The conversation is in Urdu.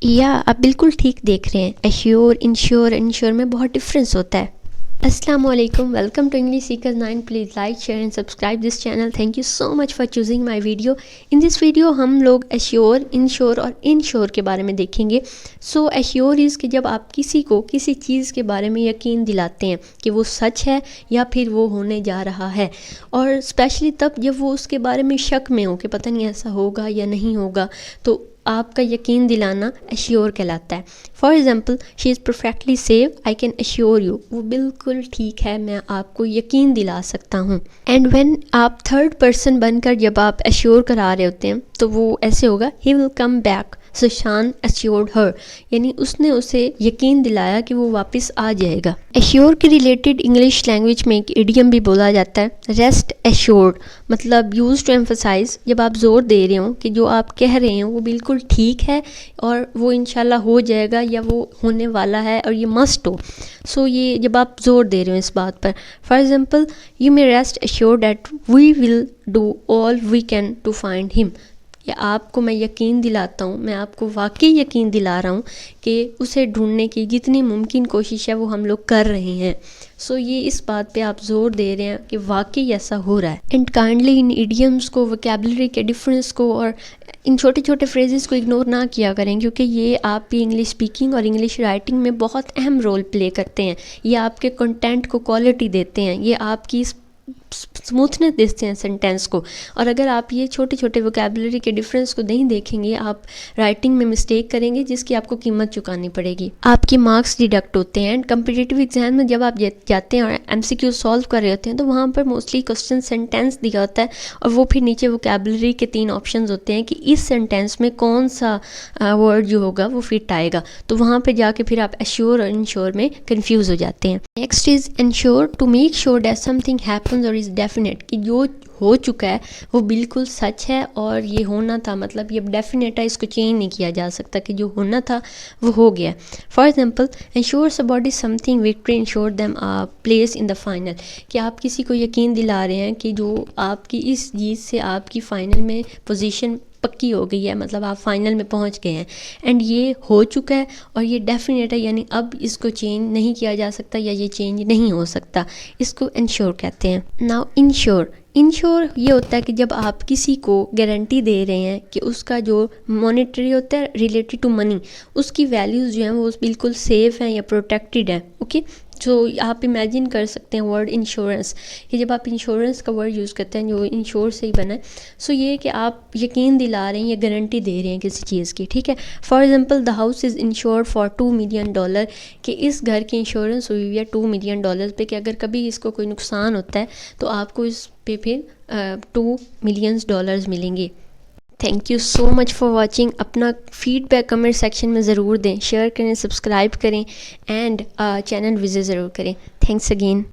یا آپ بالکل ٹھیک دیکھ رہے ہیں، ایشیور، انشور میں بہت ڈفرینس ہوتا ہے۔ السلام علیکم، welcome to English seekers 9۔ Please like, share and subscribe this channel. Thank you so much for choosing my video. In this video ہم لوگ ایشیور، انشور اور انشور کے بارے میں دیکھیں گے۔ سو ایشیور از کہ جب آپ کسی کو کسی چیز کے بارے میں یقین دلاتے ہیں کہ وہ سچ ہے یا پھر وہ ہونے جا رہا ہے، اور اسپیشلی تب جب وہ اس کے بارے میں شک میں ہو کہ پتہ نہیں ایسا ہوگا یا نہیں ہوگا، تو آپ کا یقین دلانا ایشیور کہلاتا ہے۔ For example, she is perfectly safe, I can assure you, وہ بالکل ٹھیک ہے، میں آپ کو یقین دلا سکتا ہوں۔ اینڈ وین آپ تھرڈ پرسن بن کر جب آپ ایشیور کرا رہے ہوتے ہیں تو وہ ایسے ہوگا، ہی ول کم بیک، سشان ایشیورڈ ہر، یعنی اس نے اسے یقین دلایا کہ وہ واپس آ جائے گا۔ ایشیور کے ریلیٹڈ انگلش لینگویج میں ایک ایڈیم بھی بولا جاتا ہے، ریسٹ ایشیورڈ، مطلب یوز ٹو ایمفسائز، جب آپ زور دے رہے ہوں کہ جو آپ کہہ رہے ہیں وہ بالکل ٹھیک ہے اور وہ انشاءاللہ ہو جائے گا یا وہ ہونے والا ہے اور یہ مسٹ ہو۔ سو یہ جب آپ زور دے رہے ہو اس بات پر، for example, you may rest assured that we will do all we can to find ہم، یا آپ کو میں یقین دلاتا ہوں، میں آپ کو واقعی یقین دلا رہا ہوں کہ اسے ڈھونڈنے کی جتنی ممکن کوشش ہے وہ ہم لوگ کر رہے ہیں۔ سو یہ اس بات پہ آپ زور دے رہے ہیں کہ واقعی ایسا ہو رہا ہے۔ اینڈ کائنڈلی ان ایڈیمس کو، وکیبلری کے ڈفرینس کو اور ان چھوٹے چھوٹے فریزز کو اگنور نہ کیا کریں، کیونکہ یہ آپ کی انگلش اسپیکنگ اور انگلش رائٹنگ میں بہت اہم رول پلے کرتے ہیں۔ یہ آپ کے کنٹینٹ کو کوالٹی دیتے ہیں، یہ آپ کی اسموتھنس دیتے ہیں سینٹینس کو، اور اگر آپ یہ چھوٹے چھوٹے وکیبلری کے ڈفرینس کو نہیں دیکھیں گے، آپ رائٹنگ میں مسٹیک کریں گے جس کی آپ کو قیمت چکانی پڑے گی، آپ کے مارکس ڈیڈکٹ ہوتے ہیں۔ اینڈ کمپٹیٹیو ایگزام میں جب آپ جاتے ہیں اور ایم سی کیو سالو کر رہے ہوتے ہیں تو وہاں پر موسٹلی کوسچن سینٹینس دیا ہوتا ہے، اور وہ پھر نیچے وکیبلری کے 3 آپشنز ہوتے ہیں کہ اس سینٹینس میں کون سا ورڈ جو ہوگا وہ فٹ آئے گا، تو وہاں پہ جا کے پھر آپ ایشیور اور انشور میں کنفیوز ہو جاتے ہیں۔ Next is insure, to make sure that something happens or is definite, کہ جو ہو چکا ہے وہ بالکل سچ ہے اور یہ ہونا تھا، مطلب یہ ڈیفینیٹ ہے، اس کو چینج نہیں کیا جا سکتا، کہ جو ہونا تھا وہ ہو گیا۔ For example, insures about some thing victory ensure them place in the final, کہ آپ کسی کو یقین دلا رہے ہیں کہ جو آپ کی اس جیت سے آپ کی فائنل میں پوزیشن پکی ہو گئی ہے، مطلب آپ فائنل میں پہنچ گئے ہیں، اینڈ یہ ہو چکا ہے اور یہ ڈیفینیٹ ہے، یعنی اب اس کو چینج نہیں کیا جا سکتا یا یہ چینج نہیں ہو سکتا، اس کو انشور کہتے ہیں۔ ناؤ انشور یہ ہوتا ہے کہ جب آپ کسی کو گارنٹی دے رہے ہیں کہ اس کا جو مانیٹری ہوتا ہے ریلیٹڈ ٹو منی، اس کی ویلیوز جو ہیں وہ بالکل سیف ہیں یا پروٹیکٹیڈ ہیں، اوکے۔ تو آپ امیجن کر سکتے ہیں ورڈ انشورنس، کہ جب آپ انشورنس کا ورڈ یوز کرتے ہیں جو انشور سے ہی بنا ہے، سو یہ کہ آپ یقین دلا رہے ہیں یا گارنٹی دے رہے ہیں کسی چیز کی، ٹھیک ہے۔ For example, the house is insured for $2 million، کہ اس گھر کی انشورنس ہوئی ہوئی ہے $2 million پہ، کہ اگر کبھی اس کو کوئی نقصان ہوتا ہے تو آپ کو اس پہ پھر $2 million ملیں گے۔ Thank you so much for watching. اپنا فیڈ بیک کمنٹ سیکشن میں ضرور دیں، شیئر کریں، سبسکرائب کریں، اینڈ چینل وزٹ ضرور کریں۔ Thanks again.